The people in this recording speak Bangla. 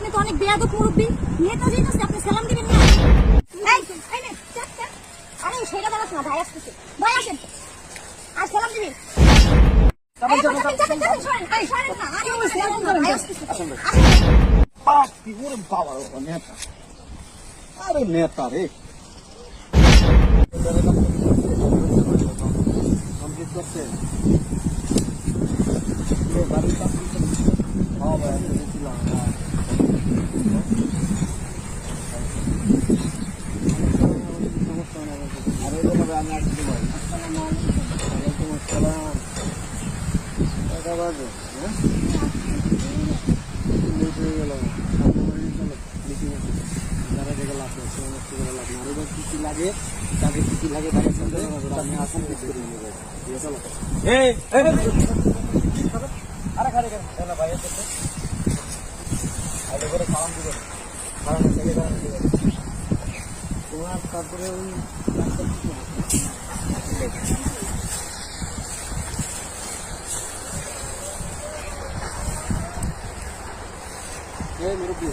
আপনি তো অনেক বেয়াদব মুরব্বি, নেতা যেতেছে আপনি সালাম দিবেন না। এই নে, চাপ। আরে সেটা দাঁড়াস না, ভাই আসতেছে। ভাই আসেন, আর সালাম দিবি। নেতা, আরে নেতা রে কমপ্লিট করছে। বাড়ির কাজ আমি আসতে পারি। ওয়ালাইকুম আসসালাম। কটা বাজে? হ্যাঁ, লেট হয়ে গেল। যারা দেখে লাভ আছে নষ্ট করে লাভ না। এবার কি লাগে, তাদের কি লাগে তাদের সঙ্গে আমি আসলে করে নেবো। চলো আরে খারে খারে ভাইয়ের সাথে আগে করে সালাম দিবেন। সালাম থেকে তোমার তারপরে ওই মুরব্বী